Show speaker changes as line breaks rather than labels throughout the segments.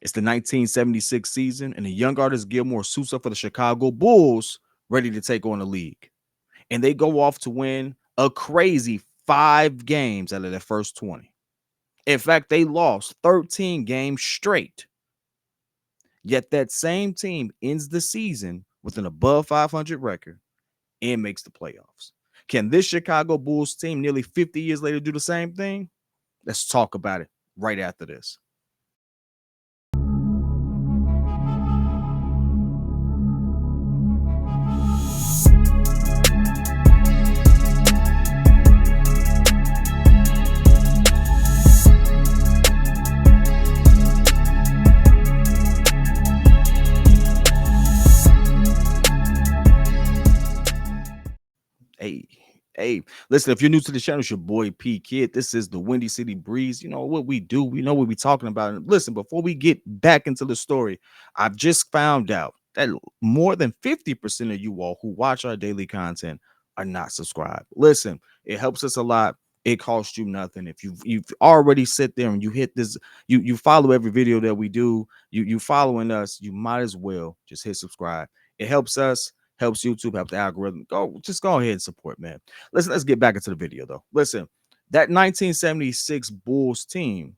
It's the 1976 season, and the young artist Gilmore suits up for the Chicago Bulls, ready to take on the league. And they go off to win a crazy 5 games out of their first 20. In fact, they lost 13 games straight. Yet that same team ends the season with an above 500 record and makes the playoffs. Can this Chicago Bulls team nearly 50 years later do the same thing? Let's talk about it right after this. Hey, hey, listen, if you're new to the channel, it's your boy P.kidd. This is the Windy City Breeze. You know what we do, we know what we're talking about. And listen, before we get back into the story, I've just found out that more than 50% of you all who watch our daily content are not subscribed. Listen, it helps us a lot. It costs you nothing. If you've already sit there and you hit this, you follow every video that we do, you following us, you might as well just hit subscribe. It helps us, helps YouTube, helps the algorithm. Go ahead and support, man. Listen, let's get back into the video though. Listen, that 1976 Bulls team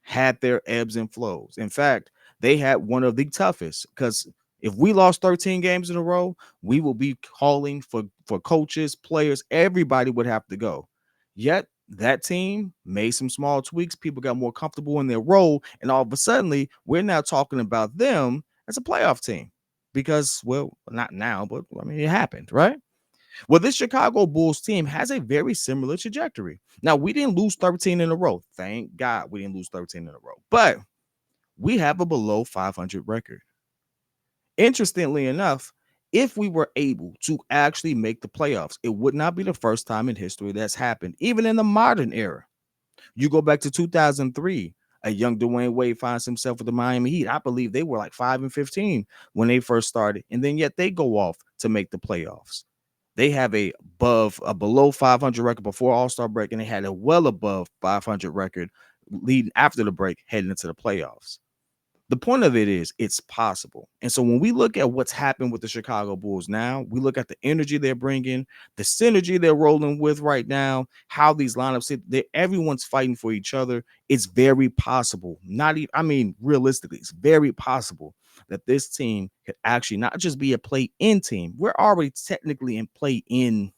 had their ebbs and flows. In fact, they had one of the toughest, because if we lost 13 games in a row, we will be calling for coaches, players, everybody would have to go. Yet that team made some small tweaks. People got more comfortable in their role, and all of a sudden, we're now talking about them as a playoff team. Because, well, not now, but I mean, it happened, right? Well, this Chicago Bulls team has a very similar trajectory. Now, we didn't lose 13 in a row. Thank God we didn't lose 13 in a row. But we have a below 500 record. Interestingly enough, if we were able to actually make the playoffs, it would not be the first time in history that's happened, even in the modern era. You go back to 2003, a young Dwayne Wade finds himself with the Miami Heat. I believe they were like 5-15 when they first started, and then yet they go off to make the playoffs. They have a below 500 record before All-Star break, and they had a well above 500 record leading after the break, heading into the playoffs. The point of it is it's possible. And so when we look at what's happened with the Chicago Bulls now, we look at the energy they're bringing, the synergy they're rolling with right now, how these lineups sit, everyone's fighting for each other. It's very possible. Not even, I mean, realistically, it's very possible that this team could actually not just be a play-in team. We're already technically in play-in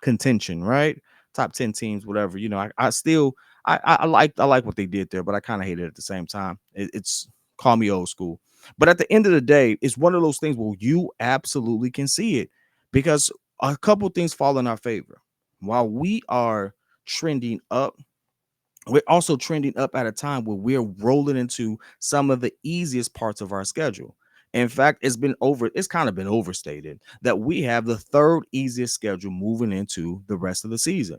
contention, right? Top 10 teams, whatever. You know, I still I like what they did there, but I kind of hate it at the same time. It's call me old school. But at the end of the day, it's one of those things where you absolutely can see it, because a couple things fall in our favor. While we are trending up, we're also trending up at a time where we're rolling into some of the easiest parts of our schedule. In fact, it's kind of been overstated that we have the third easiest schedule moving into the rest of the season.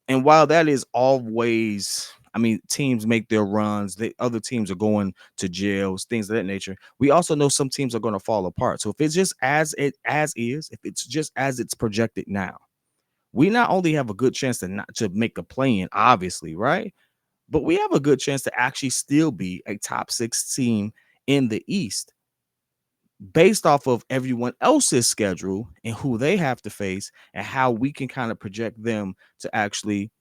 And while that is always, I mean, teams make their runs, other teams are going to jails, things of that nature. We also know some teams are going to fall apart. So if it's just if it's just as it's projected now, we not only have a good chance to make a play in, obviously, right? But we have a good chance to actually still be a top 6 team in the East, based off of everyone else's schedule and who they have to face and how we can kind of project them to actually,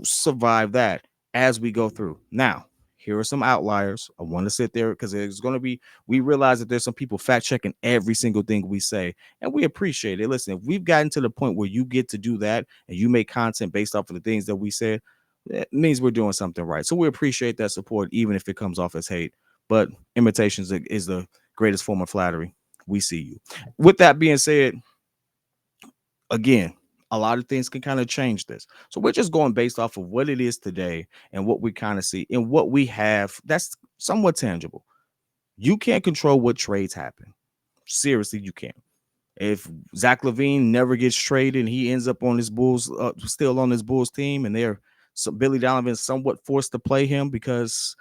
survive that as we go through. Now, here are some outliers. I want to sit there because there's going to be, we realize that there's some people fact checking every single thing we say, and we appreciate it. Listen, if we've gotten to the point where you get to do that and you make content based off of the things that we said, it means we're doing something right. So we appreciate that support, even if it comes off as hate. But imitations is the greatest form of flattery. We see you. With that being said, again, a lot of things can kind of change this. So we're just going based off of what it is today and what we kind of see and what we have that's somewhat tangible. You can't control what trades happen. Seriously, you can't. If Zach LaVine never gets traded and he ends up on his Bulls, still on his Bulls team, and Billy Donovan is somewhat forced to play him because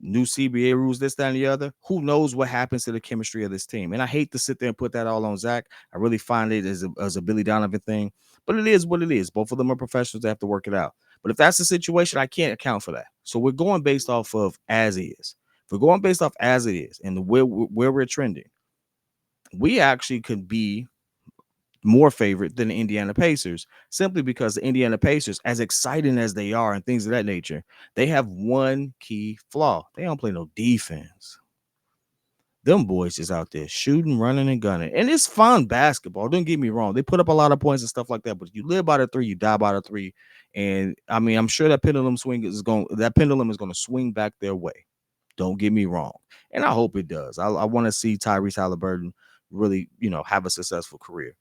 new CBA rules, this, that, and the other. Who knows what happens to the chemistry of this team? And I hate to sit there and put that all on Zach. I really find it as a Billy Donovan thing, but it is what it is. Both of them are professionals. They have to work it out. But if that's the situation, I can't account for that. So we're going based off of as is. If we're going based off as it is and the where we're trending, we actually could be more favorite than the Indiana Pacers simply because the Indiana Pacers, as exciting as they are and things of that nature, they have one key flaw. They don't play no defense. Them boys just out there shooting, running, and gunning. And it's fun basketball. Don't get me wrong. They put up a lot of points and stuff like that, but you live by the three, you die by the three. And I mean, I'm sure that pendulum is going to swing back their way. Don't get me wrong. And I hope it does. I want to see Tyrese Halliburton really, have a successful career.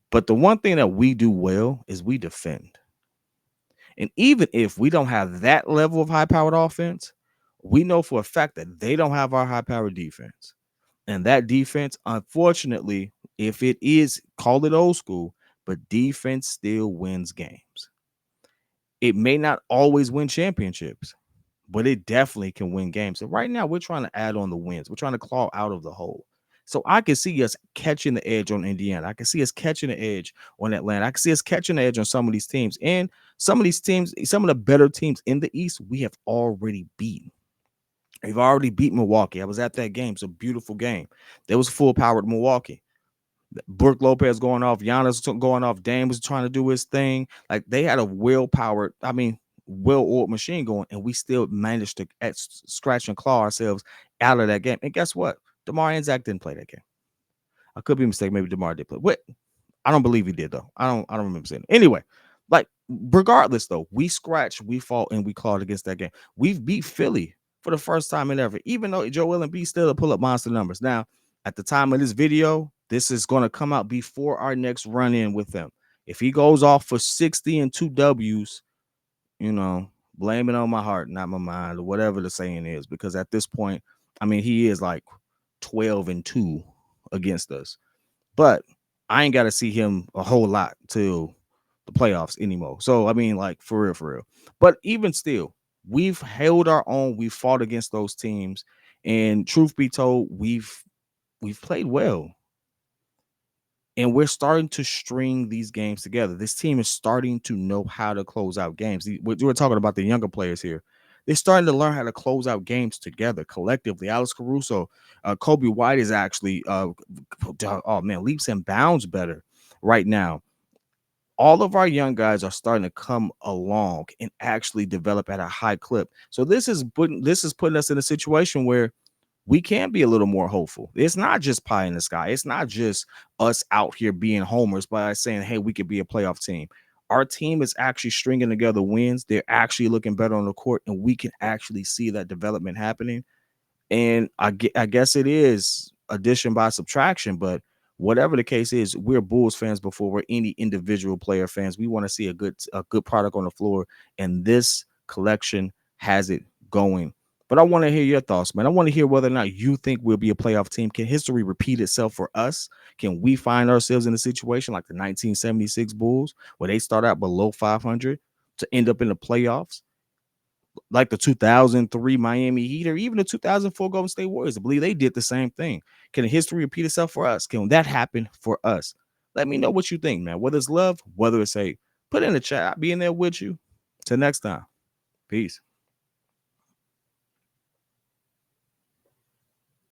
But the one thing that we do well is we defend. And even if we don't have that level of high-powered offense, we know for a fact that they don't have our high-powered defense. And that defense, unfortunately, if it is, call it old school, but defense still wins games. It may not always win championships, but it definitely can win games. And right now, we're trying to add on the wins. We're trying to claw out of the hole. So I can see us catching the edge on Indiana. I can see us catching the edge on Atlanta. I can see us catching the edge on some of these teams. And some of these teams, some of the better teams in the East, we have already beaten. We've already beat Milwaukee. I was at that game. It's a beautiful game. There was full-powered Milwaukee. Brook Lopez going off, Giannis going off, Dame was trying to do his thing. Like they had a well-powered, well-oiled machine going, and we still managed to scratch and claw ourselves out of that game. And guess what? DeMar and Zach didn't play that game. I could be mistaken. Maybe DeMar did play. What? I don't believe he did though. I don't remember saying it. Anyway, like regardless though, we scratched, we fought, and we clawed against that game. We've beat Philly for the first time in ever, even though Joel Embiid still pull up monster numbers. Now, at the time of this video, this is going to come out before our next run in with them. If he goes off for 60 and 2 W's, blame it on my heart, not my mind, or whatever the saying is, because at this point, he is like 12 and 2 against us. But I ain't got to see him a whole lot till the playoffs anymore. So, like for real. But even still, we've held our own. We've fought against those teams. And truth be told, we've played well. And we're starting to string these games together. This team is starting to know how to close out games. We're talking about the younger players here. They're starting to learn how to close out games together collectively. Alex Caruso, Kobe White is actually, leaps and bounds better right now. All of our young guys are starting to come along and actually develop at a high clip. So this is putting us in a situation where we can be a little more hopeful. It's not just pie in the sky. It's not just us out here being homers by saying, hey, we could be a playoff team. Our team is actually stringing together wins. They're actually looking better on the court, and we can actually see that development happening. And I guess it is addition by subtraction, but whatever the case is, we're Bulls fans before we're any individual player fans. We want to see a good product on the floor, and this collection has it going. But I want to hear your thoughts, man. I want to hear whether or not you think we'll be a playoff team. Can history repeat itself for us? Can we find ourselves in a situation like the 1976 Bulls, where they start out below 500 to end up in the playoffs? Like the 2003 Miami Heat or even the 2004 Golden State Warriors. I believe they did the same thing. Can history repeat itself for us? Can that happen for us? Let me know what you think, man. Whether it's love, whether it's hate, put it in the chat. I'll be in there with you. Till next time. Peace.